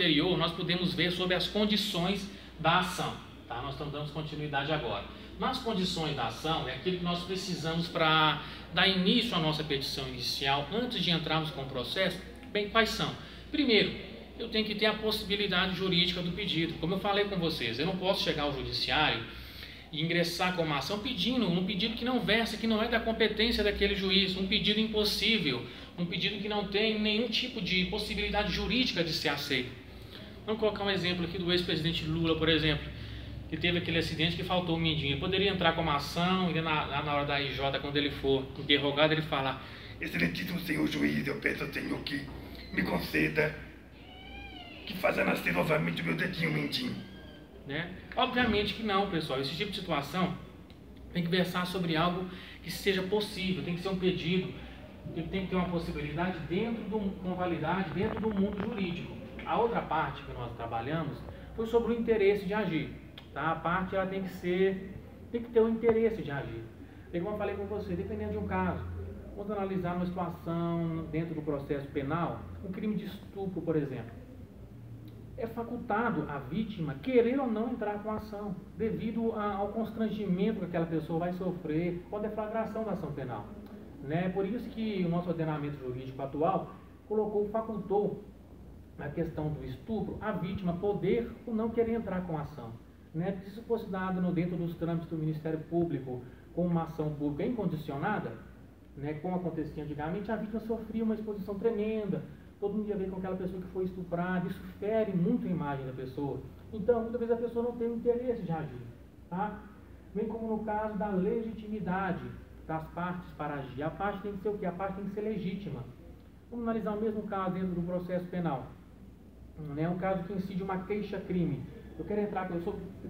anterior, nós podemos ver sobre as condições da ação. Tá? Nós estamos dando continuidade agora. Nas condições da ação, é aquilo que nós precisamos para dar início à nossa petição inicial, antes de entrarmos com o processo. Bem, quais são? Primeiro, eu tenho que ter a possibilidade jurídica do pedido. Como eu falei com vocês, eu não posso chegar ao judiciário e ingressar com uma ação pedindo um pedido que não versa, que não é da competência daquele juiz, um pedido impossível, um pedido que não tem nenhum tipo de possibilidade jurídica de ser aceito. Vamos colocar um exemplo aqui do ex-presidente Lula, por exemplo, que teve aquele acidente que faltou o mindinho. Ele poderia entrar com uma ação e lá na hora da IJ, quando ele for interrogado, ele falar: excelentíssimo senhor juiz, eu peço ao senhor que me conceda que faça nascer novamente o meu dedinho mindinho. Né? Obviamente que não, pessoal. Esse tipo de situação tem que versar sobre algo que seja possível, tem que ser um pedido que tem que ter uma possibilidade com validade dentro do mundo jurídico. A outra parte que nós trabalhamos foi sobre o interesse de agir. Tá? A parte ela tem que ter o interesse de agir. E como eu falei com você, dependendo de um caso, vamos analisar uma situação dentro do processo penal, um crime de estupro, por exemplo. É facultado a vítima querer ou não entrar com a ação, devido ao constrangimento que aquela pessoa vai sofrer com a deflagração da ação penal. Né? Por isso que o nosso ordenamento jurídico atual facultou na questão do estupro a vítima poder ou não querer entrar com a ação. Né? Se isso fosse dado dentro dos trâmites do Ministério Público com uma ação pública incondicionada, né, como acontecia antigamente, a vítima sofria uma exposição tremenda. Todo mundo ia ver com aquela pessoa que foi estuprada, isso fere muito a imagem da pessoa. Então, muitas vezes a pessoa não tem o interesse de agir. Tá? Bem como no caso da legitimidade das partes para agir. A parte tem que ser o quê? A parte tem que ser legítima. Vamos analisar o mesmo caso dentro do processo penal. É um caso que incide uma queixa-crime. Eu quero entrar,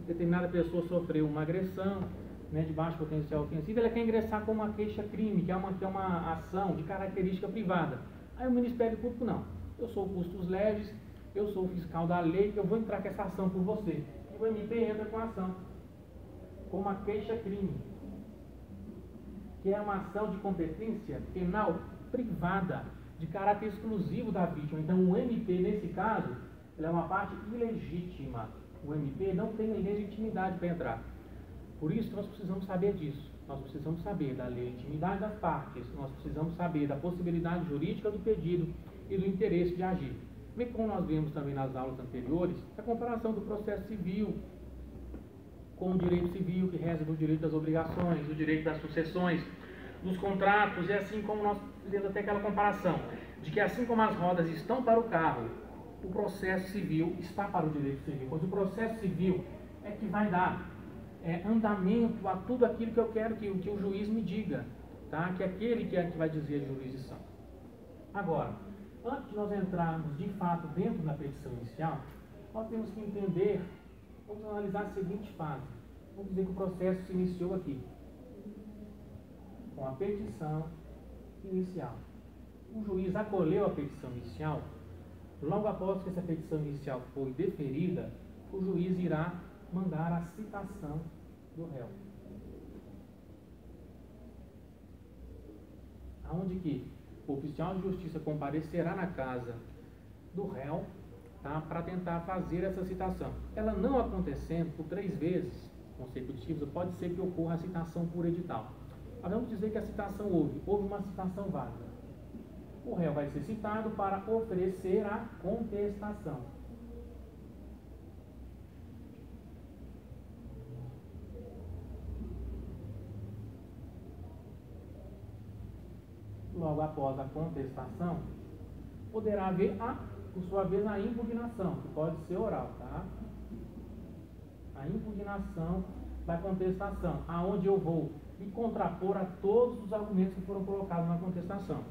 determinada pessoa sofreu uma agressão, né, de baixo potencial ofensivo, ela quer ingressar com uma queixa-crime, que é uma ação de característica privada. Aí o Ministério Público, não, eu sou o custos leves, eu sou o fiscal da lei, eu vou entrar com essa ação por você. E o MP entra com a ação, com uma queixa-crime, que é uma ação de competência penal privada, de caráter exclusivo da vítima. Então o MP, nesse caso, ele é uma parte ilegítima. O MP não tem legitimidade para entrar. Por isso nós precisamos saber disso. Nós precisamos saber da legitimidade das partes, nós precisamos saber da possibilidade jurídica do pedido e do interesse de agir. Bem como nós vimos também nas aulas anteriores, a comparação do processo civil com o direito civil, que reza do direito das obrigações, do direito das sucessões, dos contratos, e assim como nós fizemos até aquela comparação, de que assim como as rodas estão para o carro, o processo civil está para o direito civil, pois o processo civil é que vai dar andamento a tudo aquilo que eu quero que o juiz me diga, tá? Que é aquele que vai dizer a jurisdição. Agora, antes de nós entrarmos de fato dentro da petição inicial, nós temos que entender, vamos analisar a seguinte fase. Vamos dizer que o processo se iniciou aqui, com a petição inicial. O juiz acolheu a petição inicial. Logo após que essa petição inicial foi deferida, o juiz irá mandar a citação do réu. Aonde que o oficial de justiça comparecerá na casa do réu, tá, para tentar fazer essa citação. Ela não acontecendo por 3 vezes consecutivas, pode ser que ocorra a citação por edital. Mas vamos dizer que a citação houve uma citação válida. O réu vai ser citado para oferecer a contestação. Logo após a contestação, poderá haver, por sua vez, a impugnação, que pode ser oral, tá? A impugnação da contestação, aonde eu vou me contrapor a todos os argumentos que foram colocados na contestação.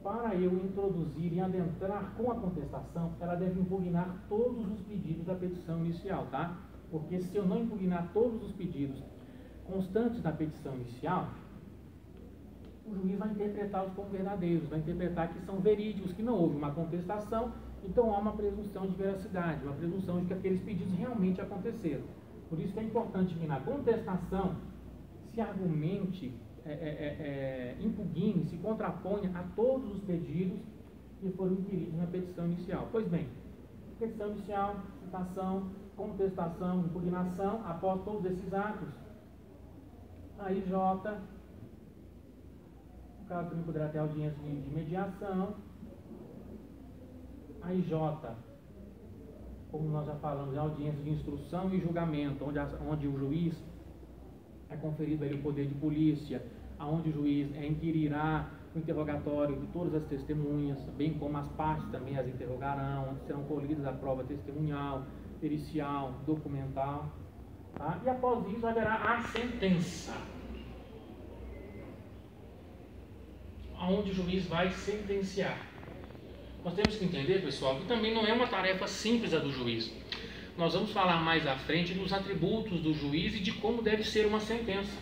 Para eu introduzir e adentrar com a contestação, ela deve impugnar todos os pedidos da petição inicial, tá? Porque se eu não impugnar todos os pedidos constantes da petição inicial, o juiz vai interpretá-los como verdadeiros, vai interpretar que são verídicos, que não houve uma contestação, então há uma presunção de veracidade, uma presunção de que aqueles pedidos realmente aconteceram. Por isso que é importante que na contestação se argumente, impugne, se contraponha a todos os pedidos que foram inquiridos na petição inicial. Pois bem, petição inicial, citação, contestação, impugnação, após todos esses atos, a IJ, no caso também poderá ter audiência de mediação, a IJ, como nós já falamos, é audiência de instrução e julgamento, onde o juiz é conferido a ele o poder de polícia, onde o juiz inquirirá o interrogatório de todas as testemunhas, bem como as partes também as interrogarão, onde serão colhidas a prova testemunhal, pericial, documental. Tá? E após isso haverá a sentença, onde o juiz vai sentenciar. Nós temos que entender, pessoal, que também não é uma tarefa simples a do juiz. Nós vamos falar mais à frente dos atributos do juiz e de como deve ser uma sentença.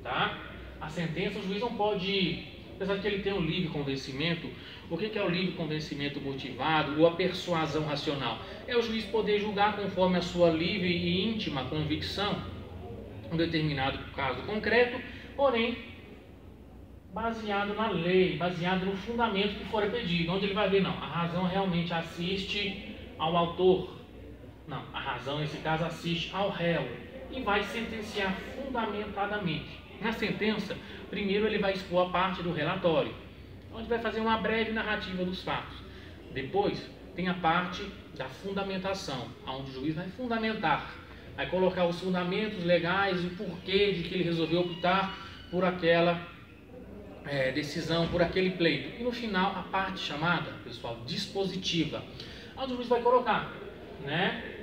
Tá? A sentença, o juiz não pode, apesar de que ele tem o livre convencimento. O que é o livre convencimento motivado ou a persuasão racional? É o juiz poder julgar conforme a sua livre e íntima convicção um determinado caso concreto, porém baseado na lei, baseado no fundamento que for pedido, onde ele vai ver, não, a razão realmente assiste ao autor, não, a razão nesse caso assiste ao réu, e vai sentenciar fundamentadamente. Na sentença, primeiro ele vai expor a parte do relatório, onde vai fazer uma breve narrativa dos fatos. Depois tem a parte da fundamentação, onde o juiz vai fundamentar, vai colocar os fundamentos legais, o porquê de que ele resolveu optar por aquela decisão, por aquele pleito. E no final a parte chamada, pessoal, dispositiva, onde o juiz vai colocar,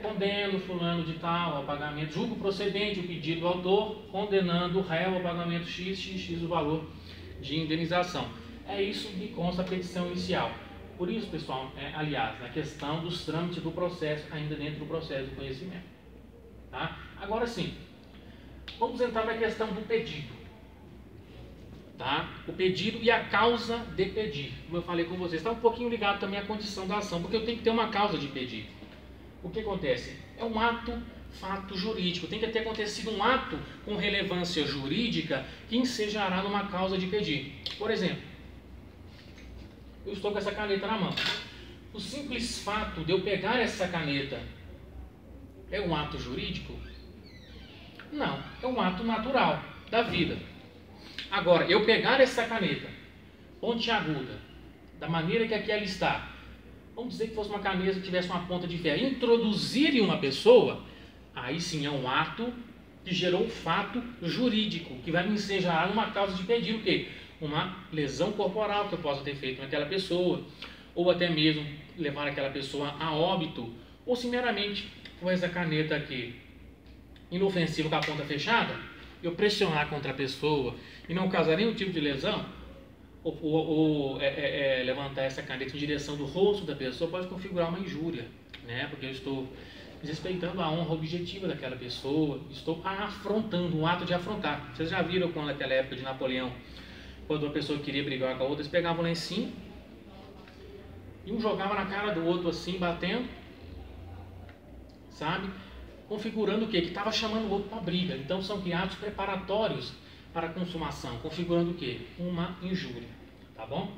condeno fulano de tal ao pagamento, julgo procedente o pedido do autor, condenando o réu ao pagamento x o valor de indenização. É isso que consta a petição inicial. Por isso, pessoal, aliás, na questão dos trâmites do processo, ainda dentro do processo do conhecimento. Tá? Agora sim, vamos entrar na questão do pedido. Tá? O pedido e a causa de pedir. Como eu falei com vocês, está um pouquinho ligado também à condição da ação, porque eu tenho que ter uma causa de pedir. O que acontece? É um fato jurídico. Tem que ter acontecido um ato com relevância jurídica que ensejará numa causa de pedir. Por exemplo, eu estou com essa caneta na mão. O simples fato de eu pegar essa caneta é um ato jurídico? Não, é um ato natural da vida. Agora, eu pegar essa caneta pontiaguda, da maneira que aqui ela está, vamos dizer que fosse uma caneta que tivesse uma ponta de ferro, introduzir em uma pessoa, aí sim é um ato que gerou um fato jurídico, que vai me ensejar numa causa de pedir o quê? Uma lesão corporal que eu possa ter feito naquela pessoa, ou até mesmo levar aquela pessoa a óbito, ou se meramente com essa caneta aqui inofensiva com a ponta fechada, eu pressionar contra a pessoa e não causar nenhum tipo de lesão, ou levantar essa caneta em direção do rosto da pessoa, pode configurar uma injúria, porque eu estou desrespeitando a honra objetiva daquela pessoa, estou afrontando, um ato de afrontar. Vocês já viram quando naquela época de Napoleão, quando uma pessoa queria brigar com a outra, eles pegavam lá em cima e um jogava na cara do outro assim, batendo, sabe? Configurando o quê? Que estava chamando o outro para briga. Então são atos preparatórios para a consumação, configurando o quê? Uma injúria, tá bom?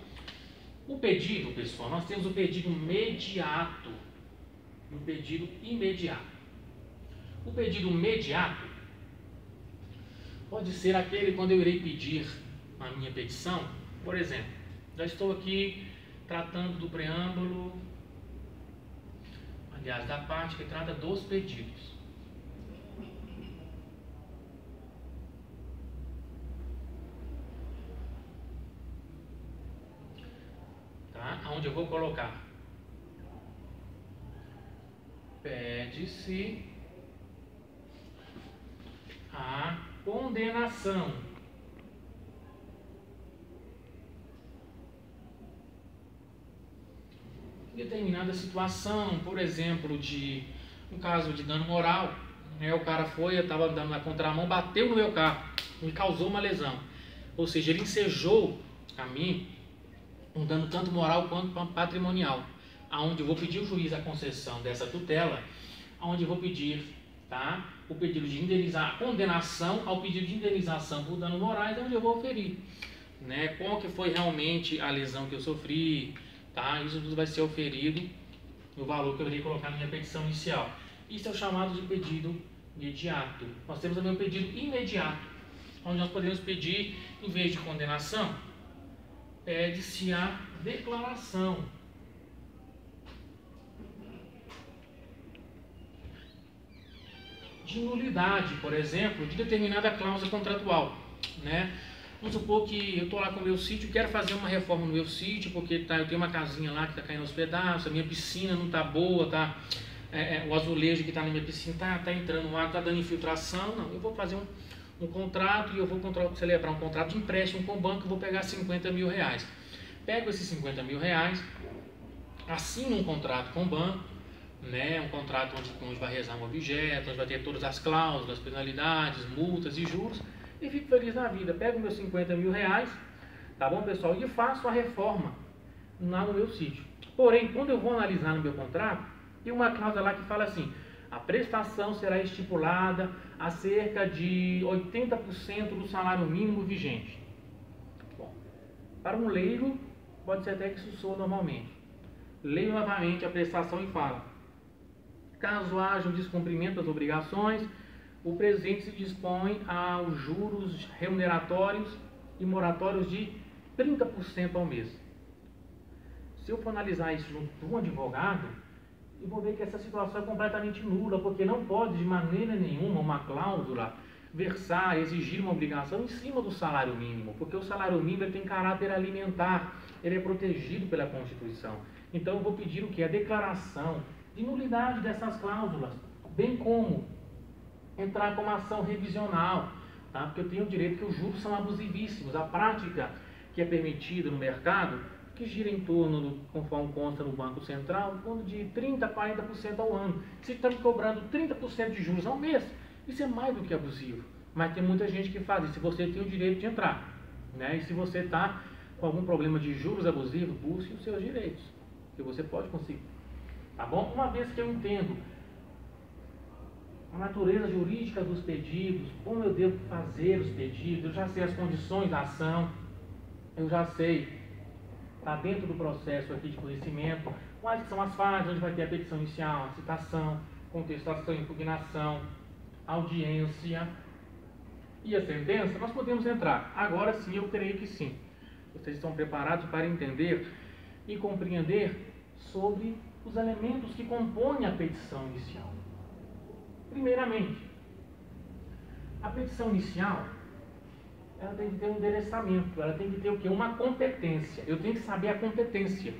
O pedido, pessoal, nós temos o pedido mediato e o pedido imediato. O pedido mediato pode ser aquele quando eu irei pedir a minha petição, por exemplo, já estou aqui tratando do preâmbulo, aliás, da parte que trata dos pedidos. Tá? Onde eu vou colocar? Pede-se a condenação em determinada situação, por exemplo, um caso de dano moral, o cara eu estava andando na contramão, bateu no meu carro, me causou uma lesão, ou seja, ele ensejou a mim um dano tanto moral quanto patrimonial, aonde eu vou pedir ao juiz a concessão dessa tutela, aonde eu vou pedir, tá, o pedido de indenizar, a condenação ao pedido de indenização por danos morais, onde eu vou oferir, qual que foi realmente a lesão que eu sofri, tá? Isso tudo vai ser oferido no valor que eu irei colocar na minha petição inicial. Isso é o chamado de pedido imediato. Nós temos também o pedido imediato, onde nós podemos pedir, em vez de condenação, pede-se a declaração de nulidade, por exemplo, de determinada cláusula contratual, né? Vamos supor que eu estou lá com o meu sítio, quero fazer uma reforma no meu sítio, porque eu tenho uma casinha lá que está caindo aos pedaços, a minha piscina não está boa, o azulejo que está na minha piscina está entrando água, está dando infiltração. Não, eu vou fazer um contrato e eu vou celebrar um contrato de empréstimo com o banco, eu vou pegar 50 mil reais. Pego esses 50 mil reais, assino um contrato com o banco, né, um contrato onde vai rezar um objeto, onde vai ter todas as cláusulas, penalidades, multas e juros, e fico feliz na vida. Pego meus 50 mil reais, tá bom, pessoal, e faço a reforma lá no meu sítio. Porém, quando eu vou analisar no meu contrato, tem uma cláusula lá que fala assim: a prestação será estipulada a cerca de 80% do salário mínimo vigente. Bom, para um leigo, pode ser até que isso soa normalmente. Leio novamente a prestação e fala: caso haja um descumprimento das obrigações, o presidente se dispõe aos juros remuneratórios e moratórios de 30% ao mês. Se eu for analisar isso junto de um advogado, eu vou ver que essa situação é completamente nula, porque não pode de maneira nenhuma uma cláusula versar, exigir uma obrigação em cima do salário mínimo, porque o salário mínimo ele tem caráter alimentar, ele é protegido pela Constituição. Então eu vou pedir o que? A declaração de nulidade dessas cláusulas, bem como entrar com uma ação revisional, tá? Porque eu tenho o direito que os juros são abusivíssimos. A prática que é permitida no mercado, que gira em torno, conforme consta no Banco Central, em torno de 30% a 40% ao ano. Se está me cobrando 30% de juros ao mês, isso é mais do que abusivo. Mas tem muita gente que faz isso. Você tem o direito de entrar, né? E se você está com algum problema de juros abusivos, busque os seus direitos, que você pode conseguir. Tá bom? Uma vez que eu entendo a natureza jurídica dos pedidos, como eu devo fazer os pedidos, eu já sei as condições da ação, eu já sei, está dentro do processo aqui de conhecimento, quais são as fases onde vai ter a petição inicial, a citação, contestação, impugnação, audiência e a sentença, nós podemos entrar. Agora sim, eu creio que sim. Vocês estão preparados para entender e compreender sobre os elementos que compõem a petição inicial. Primeiramente, a petição inicial, ela tem que ter um endereçamento, ela tem que ter o quê? Uma competência. Eu tenho que saber a competência.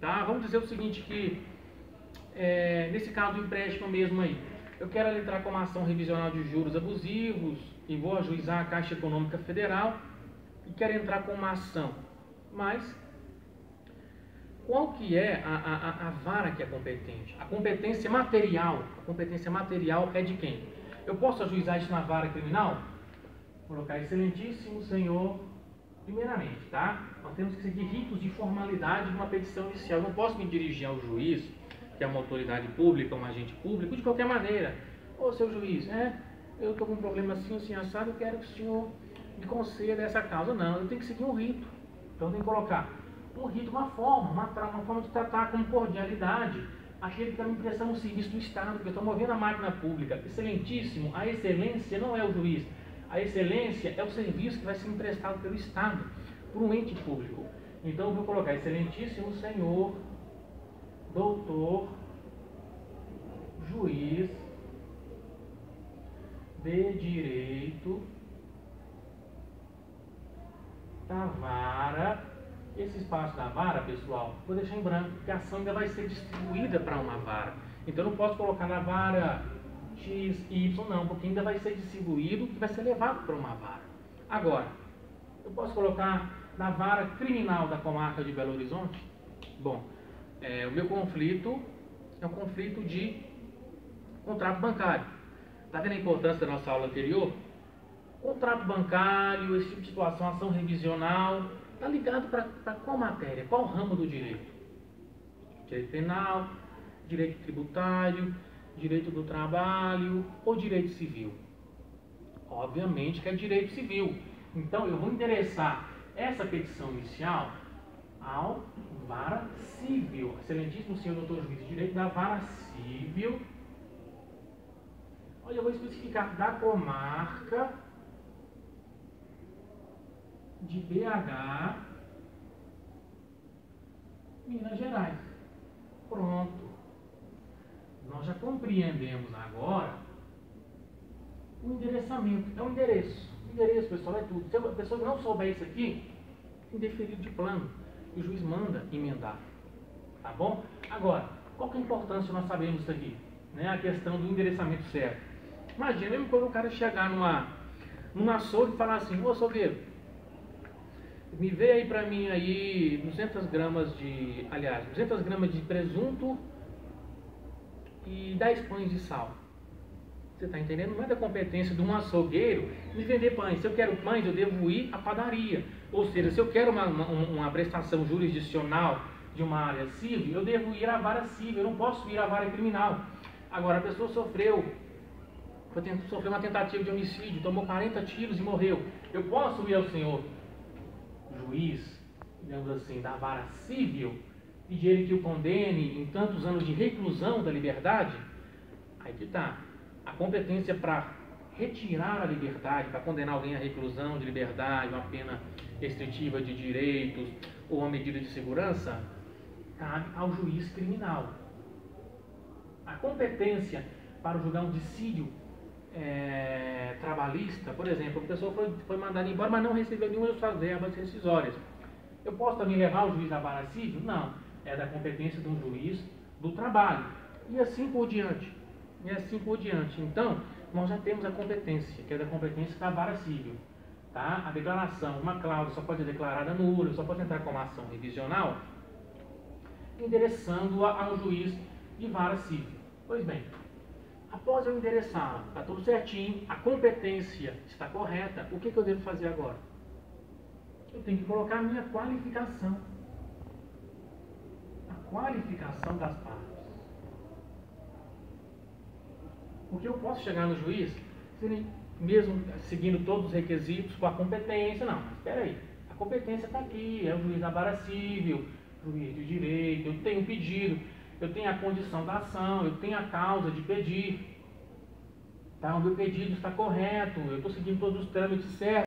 Tá? Vamos dizer o seguinte, que nesse caso do empréstimo mesmo aí, eu quero entrar com uma ação revisional de juros abusivos e vou ajuizar a Caixa Econômica Federal e quero entrar com uma ação. Mas qual que é a vara que é competente? A competência material é de quem? Eu posso ajuizar isso na vara criminal? Vou colocar excelentíssimo senhor, primeiramente, tá? Nós temos que seguir ritos de formalidade de uma petição inicial. Eu não posso me dirigir ao juiz, que é uma autoridade pública, um agente público, de qualquer maneira. Ô, seu juiz, eu estou com um problema assim, assado, eu quero que o senhor me conceda essa causa. Não, eu tenho que seguir um rito. Então eu tenho que colocar um rito, uma forma de tratar com cordialidade aquele que está me prestando um serviço do Estado, porque eu estou movendo a máquina pública. Excelentíssimo, a excelência não é o juiz, a excelência é o serviço que vai ser emprestado pelo Estado, por um ente público. Então eu vou colocar excelentíssimo senhor, doutor, juiz de direito da vara. Esse espaço da vara, pessoal, vou deixar em branco, porque a ação ainda vai ser distribuída para uma vara. Então eu não posso colocar na vara X, Y, não, porque ainda vai ser distribuído e vai ser levado para uma vara. Agora, eu posso colocar na vara criminal da comarca de Belo Horizonte? Bom, o meu conflito é um conflito de contrato bancário. Está vendo a importância da nossa aula anterior? Contrato bancário, esse tipo de situação, ação revisional, está ligado para qual matéria, qual ramo do direito? Direito penal, direito tributário, direito do trabalho ou direito civil? Obviamente que é direito civil. Então eu vou endereçar essa petição inicial ao vara civil. Excelentíssimo senhor doutor juiz de direito da vara civil. Olha, eu vou especificar da comarca de BH, Minas Gerais. Pronto. Nós já compreendemos agora o endereçamento. É um endereço. O endereço, pessoal, é tudo. Se a pessoa não souber isso aqui, indeferido de plano. E o juiz manda emendar. Tá bom? Agora, qual que é a importância de nós sabermos isso aqui? Né? A questão do endereçamento certo. Imagina, mesmo quando o cara chegar numa açougue e falar assim: ô açougueiro, me vê aí pra mim aí 200 gramas de presunto e 10 pães de sal. Você está entendendo? Não é da competência de um açougueiro me vender pães. Se eu quero pães, eu devo ir à padaria. Ou seja, se eu quero uma prestação jurisdicional de uma área civil, eu devo ir à vara civil. Eu não posso ir à vara criminal. Agora, a pessoa sofreu uma tentativa de homicídio, tomou 40 tiros e morreu. Eu posso ir ao senhor juiz, digamos assim, da vara civil, pedir ele que o condene em tantos anos de reclusão da liberdade? Aí que está. A competência para retirar a liberdade, para condenar alguém à reclusão de liberdade, uma pena restritiva de direitos ou uma medida de segurança, cabe ao juiz criminal. A competência para julgar um dissídio trabalhista, por exemplo, a pessoa foi mandada embora, mas não recebeu nenhuma das suas verbas rescisórias. Eu posso também levar o juiz da vara civil? Não. É da competência de um juiz do trabalho. E assim por diante. Então, nós já temos a competência, que é da competência da vara civil. Tá? A declaração, uma cláusula só pode ser declarada nula, só pode entrar como ação revisional, endereçando-a ao juiz de vara civil. Pois bem, após eu endereçar, está tudo certinho, a competência está correta, o que eu devo fazer agora? Eu tenho que colocar a minha qualificação. A qualificação das partes. Porque eu posso chegar no juiz, mesmo seguindo todos os requisitos, com a competência. Não, mas espera aí, a competência está aqui, é o juiz da vara civil, juiz de direito, eu tenho um pedido, eu tenho a condição da ação, eu tenho a causa de pedir. Tá? O meu pedido está correto, eu estou seguindo todos os trâmites certos.